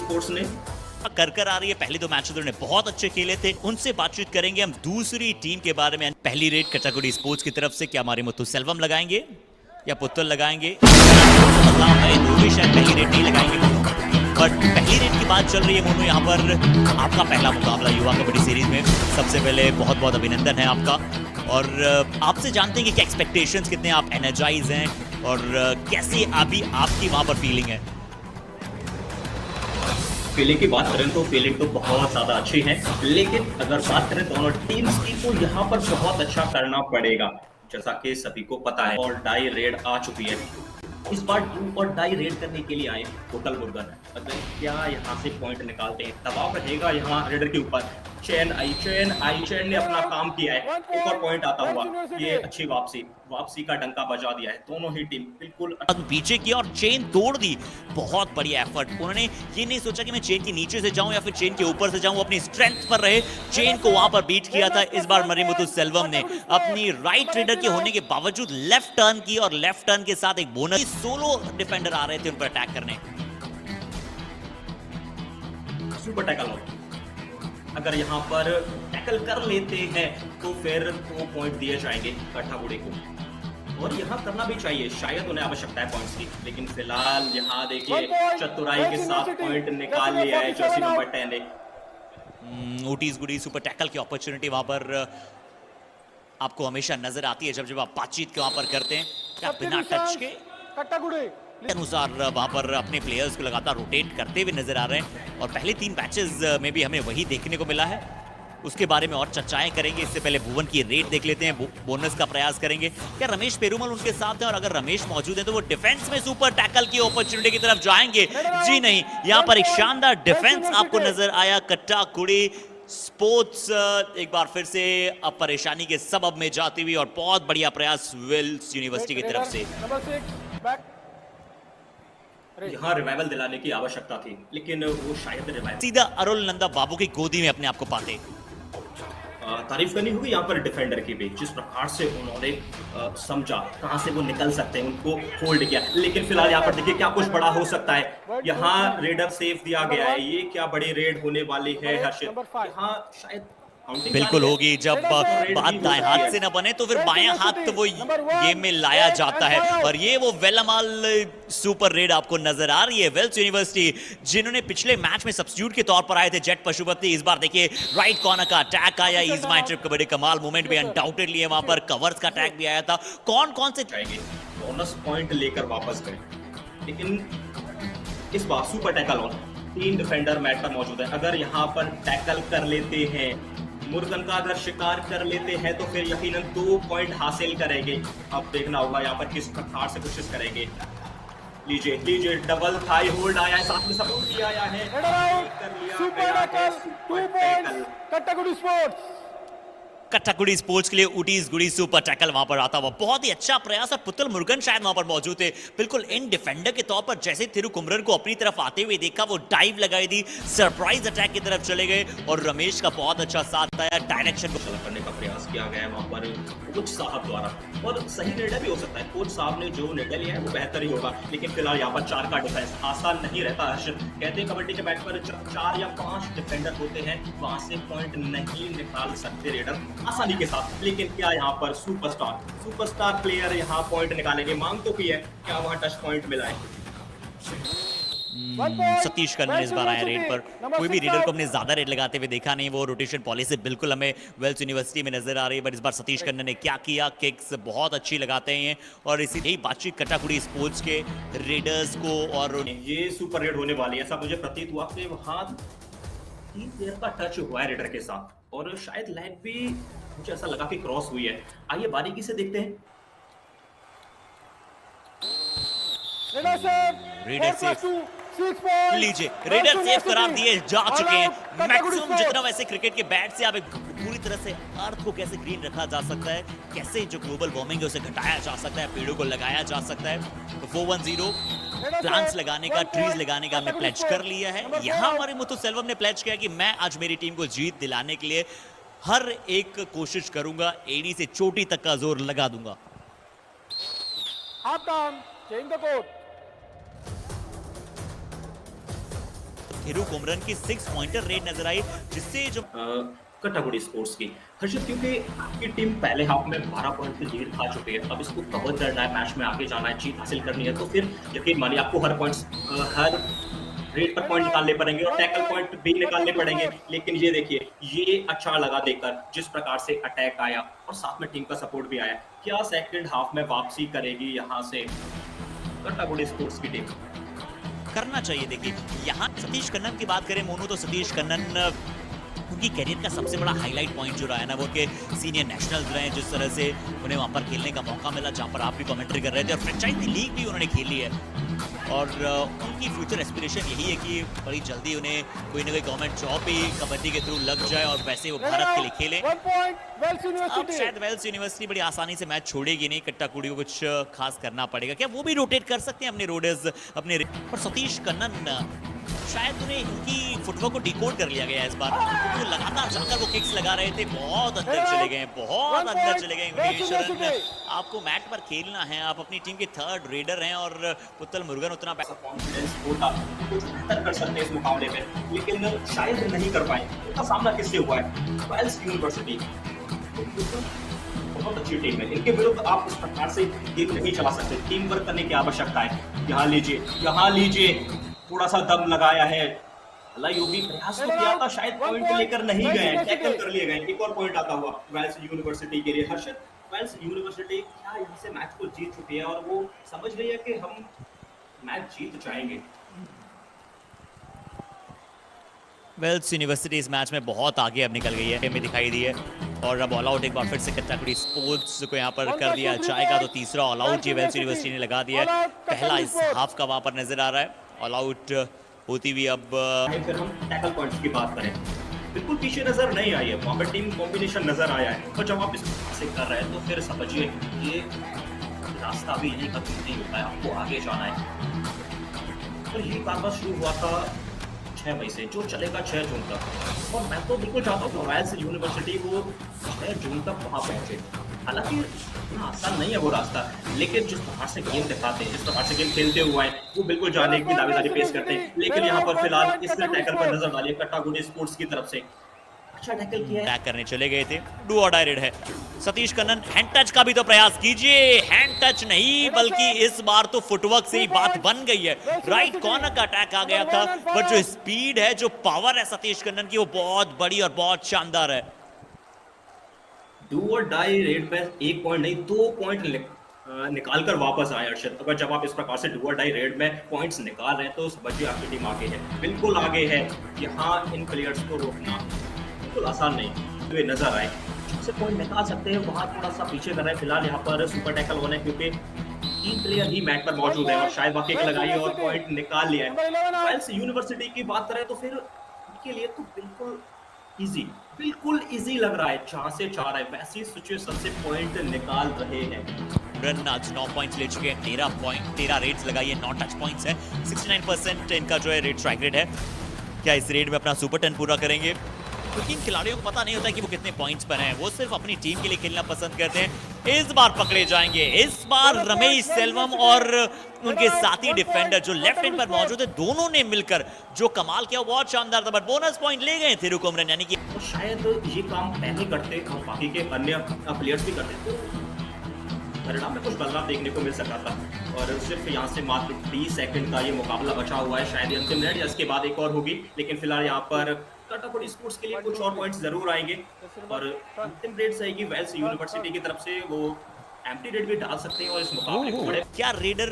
Sports ने कर आ रही है। पहले दो मैच उन्होंने बहुत अच्छे खेले थे, उनसे बातचीत करेंगे हम दूसरी टीम के बारे में। पहली रेड कटाकुडी स्पोर्ट्स की तरफ से क्या हमारे मुत्तु सेल्वम लगाएंगे या पुत्तल लगाएंगे? शायद पहली रेड नहीं लगाएंगे, बट पहली रेड की बात चल रही है। मोनू, यहाँ पर आपका पहला मुकाबला युवा कबड्डी सीरीज में, सबसे पहले बहुत बहुत अभिनंदन है आपका। और आपसे जानते हैं कि क्या एक्सपेक्टेशंस कितने, आप एनर्जाइज हैं और कैसी अभी आपकी वहां पर फीलिंग है? फीलिंग की बात करें तो फीलिंग तो बहुत ज़्यादा अच्छी है, लेकिन अगर बात करें दोनों टीम्स की तो यहाँ पर बहुत अच्छा करना पड़ेगा। जैसा कि सभी को पता है और डाई रेड आ चुकी है। इस बार डू और डाई रेड करने के लिए आए होटल मुर्गन। अगर क्या यहाँ से पॉइंट निकालते हैं, दबाव रहेगा यहाँ रेडर के ऊपर। चैन ने अपना काम किया है, एक और पॉइंट आता हुआ, ये अच्छी वापसी का डंका बजा दिया है। दोनों ही टीम बिल्कुल पीछे की और चेन तोड़ दी। बहुत बढ़िया एफर्ट। उन्होंने ये नहीं सोचा कि मैं चेन के नीचे से जाऊं या फिर चेन के ऊपर से जाऊं, अपनी स्ट्रेंथ पर रहे, चेन को वहां पर बीट किया था। इस बार मरीमुथु सेल्वम ने अपनी राइट रेडर के होने के बावजूद लेफ्ट टर्न की और लेफ्ट टर्न के साथ एक बोनस। सोलो डिफेंडर आ रहे थे उन पर अटैक करने। सुपर टैकल, अगर यहाँ पर टैकल कर लेते हैं तो फिर 2 पॉइंट दिए जाएंगे कटाकुडी को, और यहाँ करना भी चाहिए, शायद उन्हें आवश्यकता है पॉइंट्स की। लेकिन फिलहाल यहाँ देखिए चतुराई के साथ पॉइंट निकाल लिया है जर्सी नंबर 10 ने। ओटीज गुडी सुपर टैकल की अपॉर्चुनिटी वहां पर आपको हमेशा नजर आती है जब आप बातचीत के वहां पर करते हैं। क्या बिना टच के अनुसार वहां पर अपने प्लेयर्स को लगातार रोटेट करते हुए नजर आ रहे हैं, और पहले 3 मैचेस में भी हमें वही देखने को मिला है। उसके बारे में और चर्चाएं करेंगे। इससे पहले भुवन की रेट देख लेते हैं, बोनस का प्रयास करेंगे। क्या रमेश पेरुमल उनके साथ है? और अगर रमेश मौजूद है तो वो डिफेंस में सुपर टैकल की अपॉर्चुनिटी की तरफ जाएंगे? जी नहीं, यहाँ पर एक शानदार डिफेंस आपको नजर आया। कटाकुडी स्पोर्ट्स एक बार फिर से अब परेशानी के सबब में जाती हुई, और बहुत बढ़िया प्रयास वेल्स यूनिवर्सिटी की तरफ से। यहाँ रिवाइवल दिलाने की आवश्यकता थी, लेकिन वो शायद रिवाइवल सीधा अरुल नंदा बाबू की गोदी में अपने आप को पाते। तारीफ करनी होगी यहाँ पर डिफेंडर की भी, जिस प्रकार से उन्होंने समझा कहां से वो निकल सकते हैं, उनको होल्ड किया। लेकिन फिलहाल यहाँ पर देखिए क्या कुछ बड़ा हो सकता है। यहाँ रेडर सेफ दिया गया है, ये क्या बड़ी रेड होने वाली है हर्षित। यहाँ शायद बिल्कुल होगी। जब बात दाएं हाथ से न बने तो फिर बायां हाथ तो वो गेम में लाया जाता है, और ये वो वेलमाल सुपर रेड आपको नजर आ रही है। वेल्स यूनिवर्सिटी जिन्होंने पिछले मैच में सब्स्टिट्यूट के तौर पर आए थे जेट पशुपति, इस बार देखिए राइट कॉर्नर का अटैक आया। इज माय ट्रिप कबड्डी कमाल मूवमेंट भी अनडाउटेडली है, वहां पर कवर्स का अटैक भी आया था। कौन कौन से जाएंगे बोनस पॉइंट लेकर वापस करें, लेकिन इस बार super tackle on, 3 defender mat पर मौजूद है। अगर यहाँ पर टैकल कर लेते हैं, मुर्गन का अगर शिकार कर लेते हैं तो फिर यकीनन 2 पॉइंट हासिल करेंगे। अब देखना होगा यहाँ पर किस प्रकार से कोशिश करेंगे। लीजिए डबल थाई होल्ड आया है, साथ में सपोर्ट भी आया है। कटाकुडी स्पोर्ट्स कटाकुडी स्पोर्ट्स के लिए उटीज गुडी सुपर टैकल वहां पर आता हुआ, बहुत ही अच्छा प्रयास। और पुतल मुर्गन शायद वहां पर मौजूद थे, बिल्कुल इन डिफेंडर के तौर पर। जैसे थिरुकुमरन को अपनी तरफ आते हुए देखा, वो डाइव लगाई थी, सरप्राइज अटैक की तरफ चले गए, और रमेश का बहुत अच्छा साथ आया। डायरेक्शन को करने का प्रयास किया गया है वहां पर कोच साहब द्वारा, और सही निर्णय भी हो सकता है। कोच साहब ने जो निर्णय लिया है वो बेहतर ही होगा। लेकिन फिलहाल यहाँ पर 4 का डिफेंस आसान नहीं रहता हर्षित। कहते हैं कबड्डी के मैच पर 4 या 5 डिफेंडर होते हैं, वहां से पॉइंट नहीं निकाल सकते रेडर आसानी के साथ। लेकिन क्या यहाँ पर सुपरस्टार प्लेयर यहाँ पॉइंट निकालेंगे? मांग तो की है, क्या वहां टच पॉइंट मिला है? सतीश कन्न इस बार आए रेड पर। कोई भी रेडर को हमने ज्यादा रेड लगाते हुए देखा नहीं, वो रोटेशन पॉलिसी बिल्कुल हमें वेल्स यूनिवर्सिटी में नजर आ रही है। बट इस बार सतीश कन्न ने क्या किया, किक्स बहुत अच्छी लगाते हैं, और इसी यही बातचीत कटाकुडी स्पोर्ट्स के रेडर्स को। और ये सुपर रेड होने वाली है, ऐसा मुझे प्रतीत हुआ कि वहां 3 प्लेयर का टच हुआ है रेडर के साथ, और शायद लाइन भी मुझे ऐसा लगा कि क्रॉस हुई है। आइए बारीकी से देखते हैं। लीजिए रेडर सेफ करार दिए जा चुके हैं। मैक्सिमम जितना वैसे क्रिकेट के बैट से आप एक पूरी तरह से अर्थ को कैसे ग्रीन रखा जा सकता है, कैसे जो ग्लोबल वार्मिंग है उसे घटाया जा सकता है, पेड़ों को लगाया जा सकता है। तो 410 प्लांट्स लगाने का, ट्रीज लगाने का हमने प्लेज कर लिया है। यहाँ हमारे मुत्तु सेल्वम ने प्लेज किया कि मैं आज मेरी टीम को जीत दिलाने के लिए हर एक कोशिश करूंगा, एडी से चोटी तक का जोर लगा दूंगा। थिरू कुमरन की 6 पॉइंटर रेड नजर आई, जिससे जो कट्टागुडी स्पोर्ट्स की हर्षित, क्योंकि आपकी टीम पहले हाफ में 12 पॉइंट की लीड खा चुकी है, अब इसको कवर करना है, मैच में आगे जाना है, जीत हासिल करनी है, तो फिर यकीन मानिए आपको हर रेड पर पॉइंट निकालने पड़ेंगे और टैकल पॉइंट भी निकालने पड़ेंगे। लेकिन ये देखिए, ये अच्छा लगा देखकर जिस प्रकार से अटैक आया और साथ में टीम का सपोर्ट भी आया। क्या सेकंड हाफ में वापसी करेगी यहाँ से कट्टागुडी स्पोर्ट्स की टीम? करना चाहिए। देखिए यहाँ सतीश कन्नन की बात करें मोनू, तो सतीश कन्नन उनकी करियर का सबसे बड़ा हाईलाइट पॉइंट जो रहा है ना, वो के सीनियर नेशनल्स रहे हैं, जिस तरह से उन्हें वहाँ पर खेलने का मौका मिला, जहाँ पर आप भी कमेंट्री कर रहे थे, और फ्रेंचाइजी लीग भी उन्होंने खेली है। और उनकी फ्यूचर एस्पिरेशन यही है कि बड़ी जल्दी उन्हें कोई ना कोई गवर्नमेंट जॉब भी कबड्डी के थ्रू लग जाए और वैसे वो भारत के लिए खेलें। अब शायद वेल्स यूनिवर्सिटी बड़ी आसानी से मैच छोड़ेगी नहीं, कट्टागुडी को कुछ खास करना पड़ेगा। क्या वो भी रोटेट कर सकते हैं अपने रोडर्स अपने? और सतीश कन्नन शायद उन्हें इनकी फुटवर्क को डिकोड कर लिया गया है इस बार, क्योंकि वो लगातार जाकर वो किक्स लगा रहे थे, बहुत अंदर चले गए, बहुत अंदर चले गए। आपको मैट पर खेलना है, आप अपनी टीम के थर्ड रेडर हैं और पुतल मुरुगन उतना कॉन्फिडेंस होता कुछ बेहतर कर सकते हैं इस मुकाबले में, लेकिन शायद नहीं कर पाए। उनका सामना किससे हुआ है? वेल्स यूनिवर्सिटी बहुत अच्छी टीम है, इनके विरुद्ध आप इस प्रकार से गेम नहीं चला सकते, टीम वर्क करने की आवश्यकता है। यहाँ लीजिए थोड़ा सा दम लगाया है, योगी प्रयास तो किया था, शायद पॉइंट लेकर नहीं गए, टैकल कर लिए गए। एक और पॉइंट आता हुआ वेल्स यूनिवर्सिटी के लिए। हर्षित, वेल्स यूनिवर्सिटी क्या यहाँ से मैच को जीत चुकी है और वो समझ रही है कि हम मैच जीत जाएंगे। वेल्स यूनिवर्सिटी इस मैच में बहुत आगे अब निकल गई है, हमें दिखाई दी है। और अब ऑल आउट एक बार फिर से कट्टागुडी स्पोर्ट्स को यहाँ पर कर दिया जाएगा, तो तीसरा ऑल आउट ये वेल्स यूनिवर्सिटी ने लगा दिया है। पहला इस हाफ का वहाँ पर नजर आ रहा है ऑल आउट होती हुई। अब फिर हम टैकल पॉइंट्स की बात करें, बिल्कुल पीछे नजर नहीं आई है, वहाँ पर टीम कॉम्बिनेशन नजर आया है, और जब आप इसे कर रहे हैं तो फिर समझिए ये रास्ता भी यहीं का नहीं होता है, आपको आगे जाना है। तो ये कारोबार शुरू हुआ था 6 मई से, जो चलेगा 6 जून तक, और मैं तो बिल्कुल चाहता हूँ वेल्स यूनिवर्सिटी को 6 जून तक वहाँ पहुँचे। हालांकि इतना आसान नहीं है वो रास्ता, लेकिन जिस प्रकार से गेम दिखाते हैं, जिस प्रकार से गेम खेलते हुए हैं, वो बिल्कुल जाने की दावेदारी पेश करते हैं। लेकिन यहाँ पर फिलहाल इस टैकल पर नजर डालिए कट्टागुडी स्पोर्ट्स की तरफ से, अच्छा टैकल किया है। टैग करने चले गए थे, डू और डाई रेड है। सतीश कन्नन, हैंड टच का भी तो प्रयास कीजिए, हैंड टच नहीं बल्कि इस बार तो फुटवर्क से ही बात बन गई है। राइट कॉर्नर का अटैक आ गया था, पर जो स्पीड है, जो पावर है सतीश कन्नन की, वो बहुत बड़ी और बहुत शानदार है। डू और डाई रेड पे 1 पॉइंट नहीं 2 पॉइंट निकाल कर वापस आए अर्शद। अगर जब आप इस प्रकार से डू और डाई रेड में पॉइंट्स निकाल रहे हैं तो समझिए आपकी टीम आगे है, बिल्कुल आगे है। यहाँ इन प्लेयर्स को रोकना बिल्कुल आसान नहीं, वे नजर आए से पॉइंट निकाल सकते हैं, वहाँ थोड़ा सा पीछे कर रहे हैं। फिलहाल यहाँ पर सुपर टैकल होने क्योंकि 3 प्लेयर ही मैच पर मौजूद है और शायद वाकई लगाई और पॉइंट निकाल लिया है। वेल्स यूनिवर्सिटी की बात करें तो फिर उनके लिए तो बिल्कुल इजी लग रहा है, 4 से 4 है, वैसी सिचुएशन से पॉइंट निकाल रहे हैं। रन आज 9 पॉइंट्स ले चुके हैं, 13 रेड्स लगाई है, 9 टच पॉइंट्स हैं, 69% इनका जो है रेड स्ट्राइक रेट है। क्या इस रेड में अपना सुपर 10 पूरा करेंगे? क्योंकि इन खिलाड़ियों को पता नहीं होता कि वो कितने पॉइंट्स पर हैं, वो सिर्फ अपनी टीम के लिए खेलना पसंद करते हैं। इस बार पकड़े जाएंगे, इस बार रमेश सेल्वम और उनके साथी डिफेंडर जो लेफ्ट हैंड पर मौजूद है, दोनों ने मिलकर जो कमाल किया बहुत शानदार था। बट बोनस पॉइंट ले गए थिरू कुमरन, यानी कि तो शायद ये काम पहले करते और बाकी के अन्य प्लेयर्स भी करते तो परिणाम में कुछ बदलाव देखने को मिल सकता था। और सिर्फ यहाँ से मात्र 20 सेकंड का ये मुकाबला बचा हुआ है, शायद ये अंतिम रेड या इसके बाद एक और होगी, लेकिन फिलहाल यहाँ पर कट्टागुडी स्पोर्ट्स के लिए कुछ और पॉइंट्स जरूर आएंगे और अंतिम रेड रहेगी वेल्स यूनिवर्सिटी की तरफ से। वो एम्प्टी रेड भी डाल सकते हैं और इस मुकाबले को बड़े क्या रेडर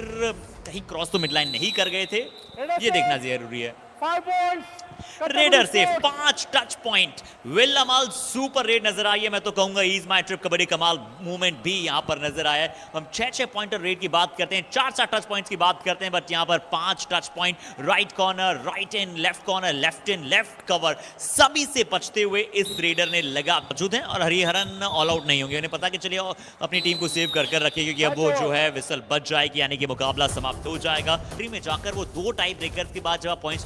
कहीं क्रॉस तो मिडलाइन नहीं कर गए थे, ये देखना जरूरी है। 5 points रेडर से 5 टच पॉइंट, विल अमाल सुपर रेड नजर आई है। मैं तो कहूंगा ईज माय ट्रिप कबड्डी कमाल मूवमेंट भी यहां पर नजर आया है। हम 6 पॉइंटर रेड की बात करते हैं, 4 टच पॉइंट्स की बात करते हैं, बट यहां पर 5 touch point, right corner, right in, left corner, left in, left cover, सभी से बचते हुए इस रेडर ने लगा मौजूद है। और हरिहरन ऑल आउट नहीं होंगे, उन्हें पता कि चलिए अपनी टीम को सेव कर रखिए, क्योंकि अब वो जो है विसल बच जाएगी, यानी कि मुकाबला समाप्त हो जाएगा। में जाकर वो 2 टाई ब्रेकर्स के बाद जब पॉइंट्स